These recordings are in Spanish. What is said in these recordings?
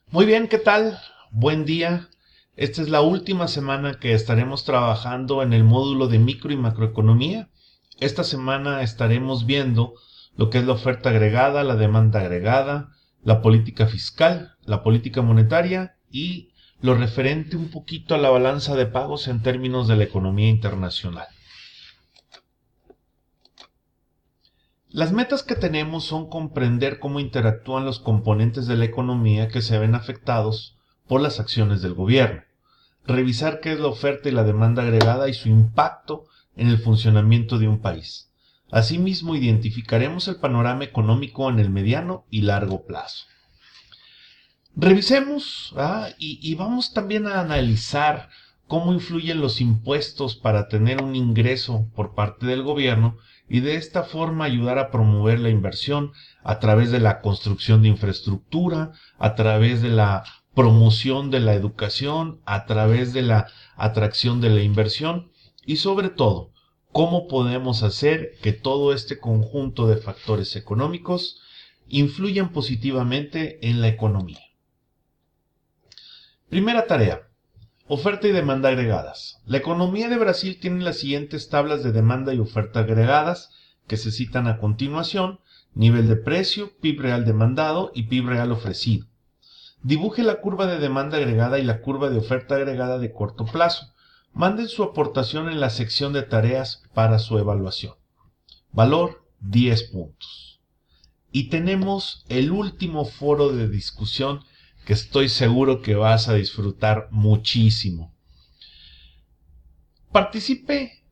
Muy bien, ¿qué tal? Buen día. Esta es la última semana que estaremos trabajando en el módulo de micro y macroeconomía. Esta semana estaremos viendo lo que es la oferta agregada, la demanda agregada, la política fiscal, la política monetaria y lo referente un poquito a la balanza de pagos en términos de la economía internacional. Las metas que tenemos son comprender cómo interactúan los componentes de la economía que se ven afectados por las acciones del gobierno, revisar qué es la oferta y la demanda agregada y su impacto en el funcionamiento de un país. Asimismo, identificaremos el panorama económico en el mediano y largo plazo. Revisemos y vamos también a analizar cómo influyen los impuestos para tener un ingreso por parte del gobierno y de esta forma ayudar a promover la inversión a través de la construcción de infraestructura, a través de la promoción de la educación, a través de la atracción de la inversión y sobre todo, cómo podemos hacer que todo este conjunto de factores económicos influyan positivamente en la economía. Primera tarea. Oferta y demanda agregadas. La economía de Brasil tiene las siguientes tablas de demanda y oferta agregadas que se citan a continuación: nivel de precio, PIB real demandado y PIB real ofrecido. Dibuje la curva de demanda agregada y la curva de oferta agregada de corto plazo. Manden su aportación en la sección de tareas para su evaluación. Valor 10 puntos. Y tenemos el último foro de discusión que estoy seguro que vas a disfrutar muchísimo. Participe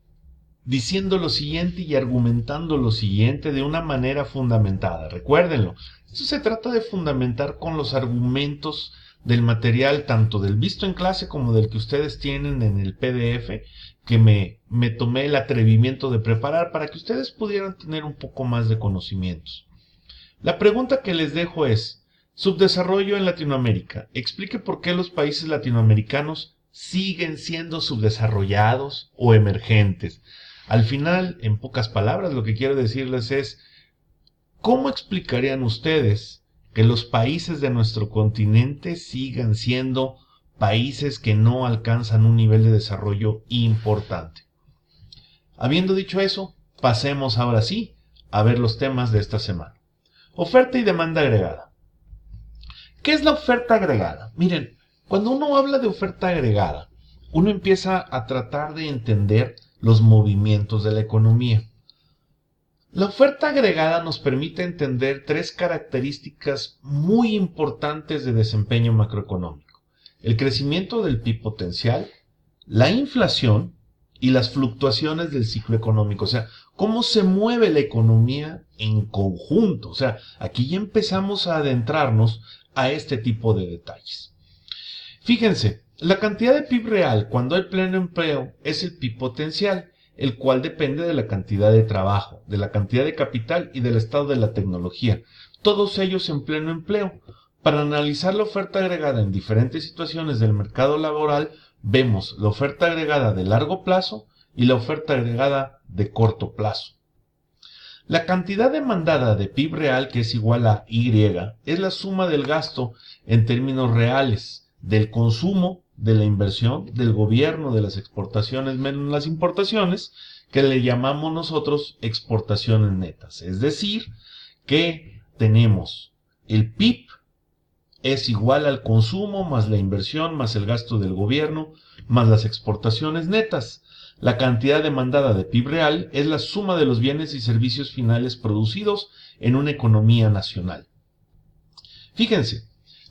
diciendo lo siguiente y argumentando lo siguiente de una manera fundamentada. Recuérdenlo, esto se trata de fundamentar con los argumentos del material, tanto del visto en clase como del que ustedes tienen en el PDF, que me tomé el atrevimiento de preparar para que ustedes pudieran tener un poco más de conocimientos. La pregunta que les dejo es: subdesarrollo en Latinoamérica. Explique por qué los países latinoamericanos siguen siendo subdesarrollados o emergentes. Al final, en pocas palabras, lo que quiero decirles es: ¿cómo explicarían ustedes que los países de nuestro continente sigan siendo países que no alcanzan un nivel de desarrollo importante? Habiendo dicho eso, pasemos ahora sí a ver los temas de esta semana. Oferta y demanda agregada. ¿Qué es la oferta agregada? Miren, cuando uno habla de oferta agregada, uno empieza a tratar de entender los movimientos de la economía. La oferta agregada nos permite entender tres características muy importantes de desempeño macroeconómico: el crecimiento del PIB potencial, la inflación y las fluctuaciones del ciclo económico. O sea, cómo se mueve la economía en conjunto. O sea, aquí ya empezamos a adentrarnos a este tipo de detalles. Fíjense, la cantidad de PIB real cuando hay pleno empleo es el PIB potencial, el cual depende de la cantidad de trabajo, de la cantidad de capital y del estado de la tecnología, todos ellos en pleno empleo. Para analizar la oferta agregada en diferentes situaciones del mercado laboral, vemos la oferta agregada de largo plazo y la oferta agregada de corto plazo. La cantidad demandada de PIB real, que es igual a Y, es la suma del gasto en términos reales, del consumo, de la inversión, del gobierno, de las exportaciones menos las importaciones, que le llamamos nosotros exportaciones netas. Es decir, que tenemos el PIB es igual al consumo más la inversión más el gasto del gobierno más las exportaciones netas. La cantidad demandada de PIB real es la suma de los bienes y servicios finales producidos en una economía nacional. Fíjense,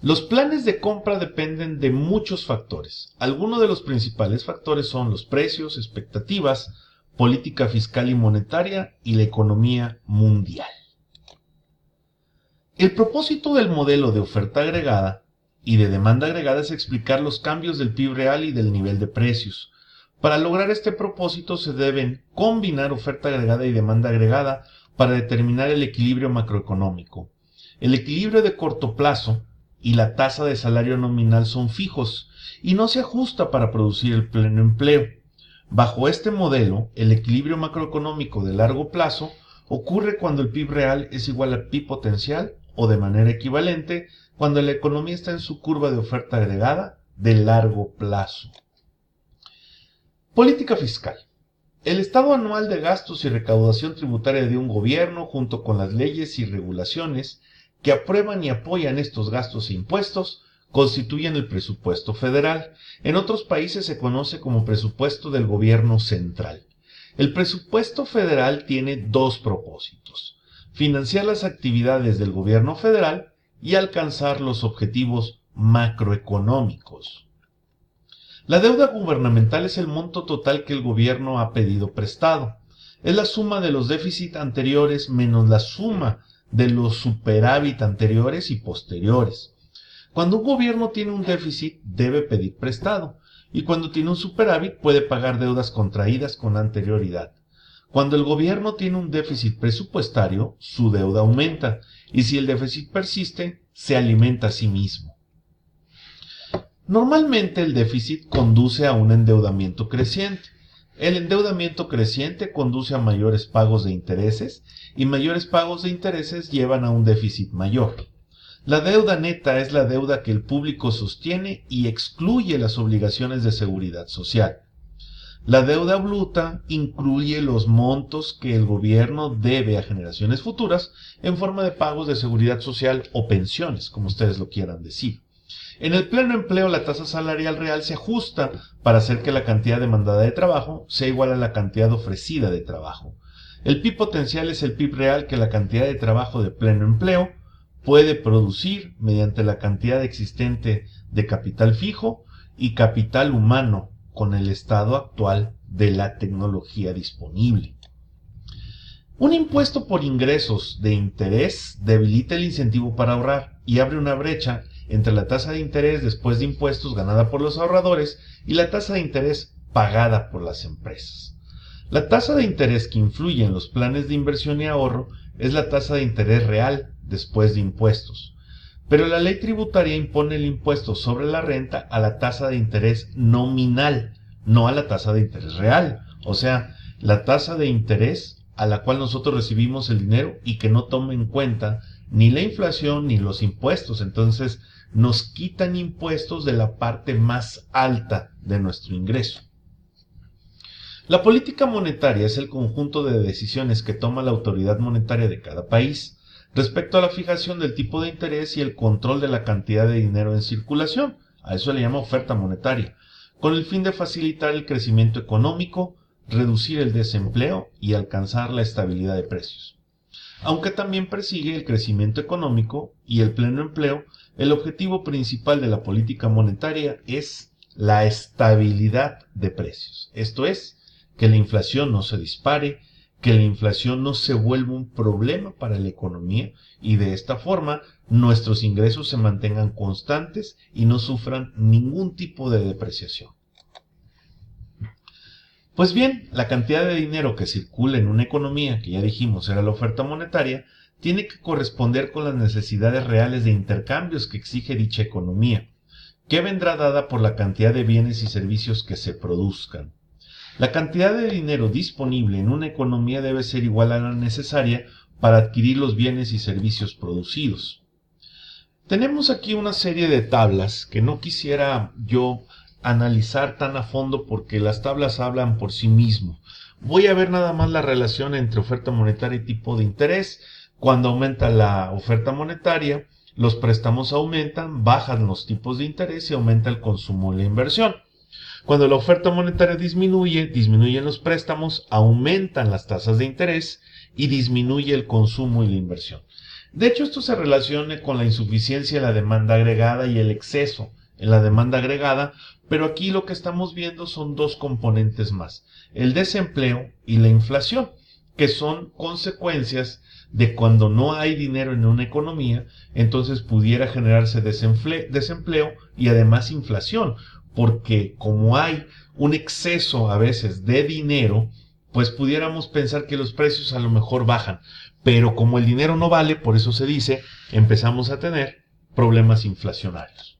los planes de compra dependen de muchos factores. Algunos de los principales factores son los precios, expectativas, política fiscal y monetaria y la economía mundial. El propósito del modelo de oferta agregada y de demanda agregada es explicar los cambios del PIB real y del nivel de precios. Para lograr este propósito se deben combinar oferta agregada y demanda agregada para determinar el equilibrio macroeconómico. El equilibrio de corto plazo y la tasa de salario nominal son fijos y no se ajusta para producir el pleno empleo. Bajo este modelo, el equilibrio macroeconómico de largo plazo ocurre cuando el PIB real es igual al PIB potencial o de manera equivalente cuando la economía está en su curva de oferta agregada de largo plazo. Política fiscal. El estado anual de gastos y recaudación tributaria de un gobierno, junto con las leyes y regulaciones que aprueban y apoyan estos gastos e impuestos, constituyen el presupuesto federal. En otros países se conoce como presupuesto del gobierno central. El presupuesto federal tiene dos propósitos: financiar las actividades del gobierno federal y alcanzar los objetivos macroeconómicos. La deuda gubernamental es el monto total que el gobierno ha pedido prestado. Es la suma de los déficits anteriores menos la suma de los superávit anteriores y posteriores. Cuando un gobierno tiene un déficit, debe pedir prestado, y cuando tiene un superávit, puede pagar deudas contraídas con anterioridad. Cuando el gobierno tiene un déficit presupuestario, su deuda aumenta, y si el déficit persiste, se alimenta a sí mismo. Normalmente el déficit conduce a un endeudamiento creciente. El endeudamiento creciente conduce a mayores pagos de intereses y mayores pagos de intereses llevan a un déficit mayor. La deuda neta es la deuda que el público sostiene y excluye las obligaciones de seguridad social. La deuda bruta incluye los montos que el gobierno debe a generaciones futuras en forma de pagos de seguridad social o pensiones, como ustedes lo quieran decir. En el pleno empleo, la tasa salarial real se ajusta para hacer que la cantidad demandada de trabajo sea igual a la cantidad ofrecida de trabajo. El PIB potencial es el PIB real que la cantidad de trabajo de pleno empleo puede producir mediante la cantidad existente de capital fijo y capital humano con el estado actual de la tecnología disponible. Un impuesto por ingresos de interés debilita el incentivo para ahorrar y abre una brecha entre la tasa de interés después de impuestos ganada por los ahorradores y la tasa de interés pagada por las empresas. La tasa de interés que influye en los planes de inversión y ahorro es la tasa de interés real después de impuestos, pero la ley tributaria impone el impuesto sobre la renta a la tasa de interés nominal, no a la tasa de interés real, o sea, la tasa de interés a la cual nosotros recibimos el dinero y que no toma en cuenta ni la inflación ni los impuestos. Entonces nos quitan impuestos de la parte más alta de nuestro ingreso. La política monetaria es el conjunto de decisiones que toma la autoridad monetaria de cada país respecto a la fijación del tipo de interés y el control de la cantidad de dinero en circulación. A eso le llama oferta monetaria, con el fin de facilitar el crecimiento económico, reducir el desempleo y alcanzar la estabilidad de precios. Aunque también persigue el crecimiento económico y el pleno empleo, el objetivo principal de la política monetaria es la estabilidad de precios. Esto es, que la inflación no se dispare, que la inflación no se vuelva un problema para la economía y de esta forma nuestros ingresos se mantengan constantes y no sufran ningún tipo de depreciación. Pues bien, la cantidad de dinero que circula en una economía, que ya dijimos era la oferta monetaria, tiene que corresponder con las necesidades reales de intercambios que exige dicha economía, que vendrá dada por la cantidad de bienes y servicios que se produzcan. La cantidad de dinero disponible en una economía debe ser igual a la necesaria para adquirir los bienes y servicios producidos. Tenemos aquí una serie de tablas que no quisiera yo analizar tan a fondo porque las tablas hablan por sí mismo. Voy a ver nada más la relación entre oferta monetaria y tipo de interés. Cuando aumenta la oferta monetaria, los préstamos aumentan, bajan los tipos de interés y aumenta el consumo y la inversión. Cuando la oferta monetaria disminuye, disminuyen los préstamos, aumentan las tasas de interés y disminuye el consumo y la inversión. De hecho, esto se relaciona con la insuficiencia de la demanda agregada y el exceso en la demanda agregada, pero aquí lo que estamos viendo son dos componentes más: el desempleo y la inflación, que son consecuencias de cuando no hay dinero en una economía, entonces pudiera generarse desempleo y además inflación, porque como hay un exceso a veces de dinero, pues pudiéramos pensar que los precios a lo mejor bajan, pero como el dinero no vale, por eso se dice, empezamos a tener problemas inflacionarios.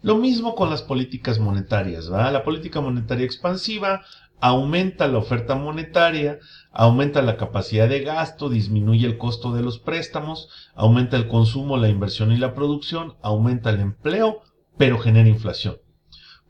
Lo mismo con las políticas monetarias, ¿verdad? La política monetaria expansiva aumenta la oferta monetaria, aumenta la capacidad de gasto, disminuye el costo de los préstamos, aumenta el consumo, la inversión y la producción, aumenta el empleo, pero genera inflación.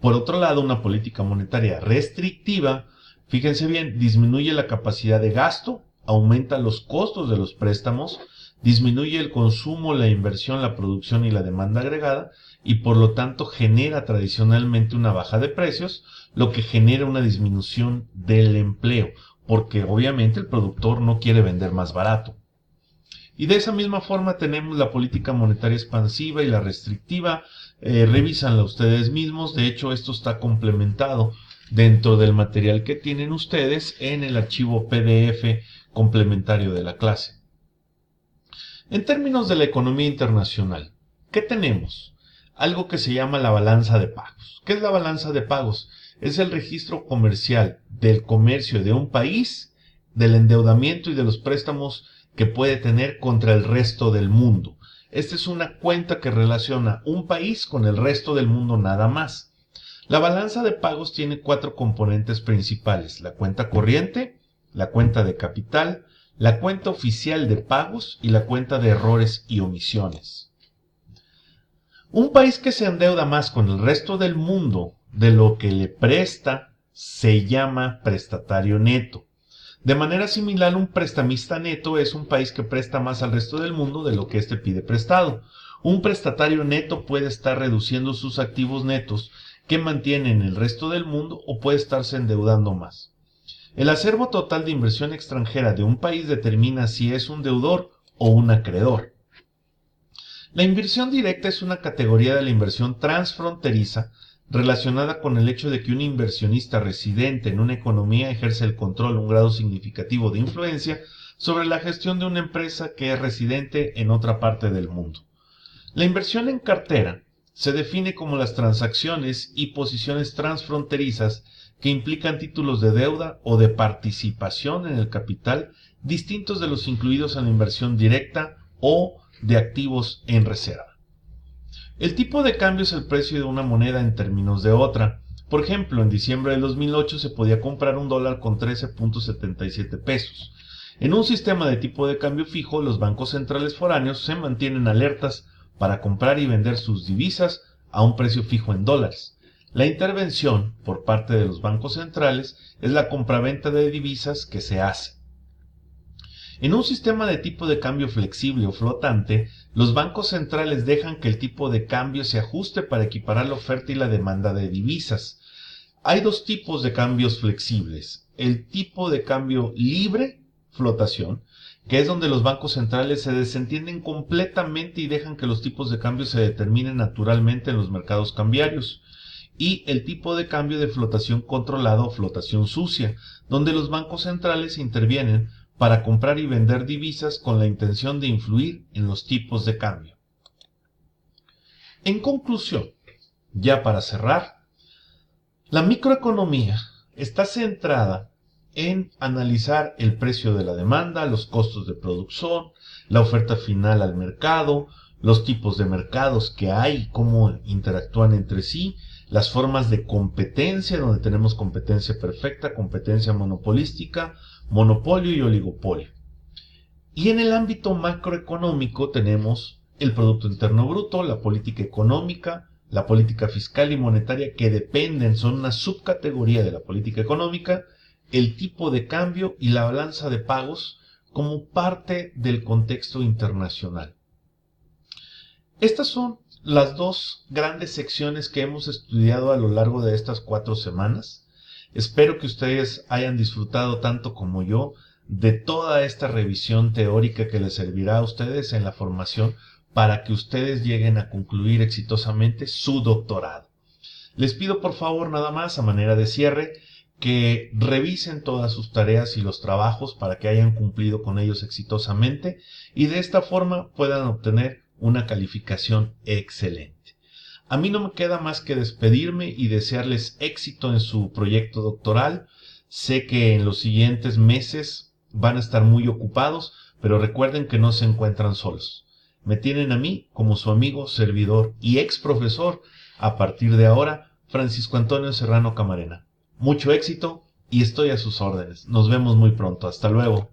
Por otro lado, una política monetaria restrictiva, fíjense bien, disminuye la capacidad de gasto, aumenta los costos de los préstamos, disminuye el consumo, la inversión, la producción y la demanda agregada, y por lo tanto genera tradicionalmente una baja de precios, lo que genera una disminución del empleo, porque obviamente el productor no quiere vender más barato. Y de esa misma forma tenemos la política monetaria expansiva y la restrictiva. Revísanla ustedes mismos. De hecho, esto está complementado dentro del material que tienen ustedes en el archivo PDF complementario de la clase. En términos de la economía internacional, ¿qué tenemos? Algo que se llama la balanza de pagos. ¿Qué es la balanza de pagos? Es el registro comercial del comercio de un país, del endeudamiento y de los préstamos que puede tener contra el resto del mundo. Esta es una cuenta que relaciona un país con el resto del mundo nada más. La balanza de pagos tiene 4 componentes principales: la cuenta corriente, la cuenta de capital, la cuenta oficial de pagos y la cuenta de errores y omisiones. Un país que se endeuda más con el resto del mundo de lo que le presta se llama prestatario neto. De manera similar, un prestamista neto es un país que presta más al resto del mundo de lo que éste pide prestado. Un prestatario neto puede estar reduciendo sus activos netos que mantienen el resto del mundo o puede estarse endeudando más. El acervo total de inversión extranjera de un país determina si es un deudor o un acreedor. La inversión directa es una categoría de la inversión transfronteriza relacionada con el hecho de que un inversionista residente en una economía ejerce el control, un grado significativo de influencia sobre la gestión de una empresa que es residente en otra parte del mundo. La inversión en cartera se define como las transacciones y posiciones transfronterizas que implican títulos de deuda o de participación en el capital distintos de los incluidos en la inversión directa o de activos en reserva. El tipo de cambio es el precio de una moneda en términos de otra. Por ejemplo, en diciembre del 2008 se podía comprar un dólar con 13.77 pesos. En un sistema de tipo de cambio fijo, los bancos centrales foráneos se mantienen alertas para comprar y vender sus divisas a un precio fijo en dólares. La intervención por parte de los bancos centrales es la compraventa de divisas que se hace. En un sistema de tipo de cambio flexible o flotante, los bancos centrales dejan que el tipo de cambio se ajuste para equiparar la oferta y la demanda de divisas. Hay 2 tipos de cambios flexibles: el tipo de cambio libre, flotación, que es donde los bancos centrales se desentienden completamente y dejan que los tipos de cambio se determinen naturalmente en los mercados cambiarios; y el tipo de cambio de flotación controlada o flotación sucia, donde los bancos centrales intervienen para comprar y vender divisas con la intención de influir en los tipos de cambio. En conclusión, ya para cerrar, la microeconomía está centrada en analizar el precio de la demanda, los costos de producción, la oferta final al mercado, los tipos de mercados que hay, cómo interactúan entre sí, las formas de competencia, donde tenemos competencia perfecta, competencia monopolística, monopolio y oligopolio. Y en el ámbito macroeconómico tenemos el Producto Interno Bruto, la política económica, la política fiscal y monetaria, que dependen, son una subcategoría de la política económica, el tipo de cambio y la balanza de pagos como parte del contexto internacional. Estas son las 2 grandes secciones que hemos estudiado a lo largo de estas 4 semanas. Espero que ustedes hayan disfrutado tanto como yo de toda esta revisión teórica que les servirá a ustedes en la formación para que ustedes lleguen a concluir exitosamente su doctorado. Les pido por favor nada más, a manera de cierre, que revisen todas sus tareas y los trabajos para que hayan cumplido con ellos exitosamente y de esta forma puedan obtener una calificación excelente. A mí no me queda más que despedirme y desearles éxito en su proyecto doctoral. Sé que en los siguientes meses van a estar muy ocupados, pero recuerden que no se encuentran solos. Me tienen a mí como su amigo, servidor y ex profesor, a partir de ahora, Francisco Antonio Serrano Camarena. Mucho éxito y estoy a sus órdenes. Nos vemos muy pronto. Hasta luego.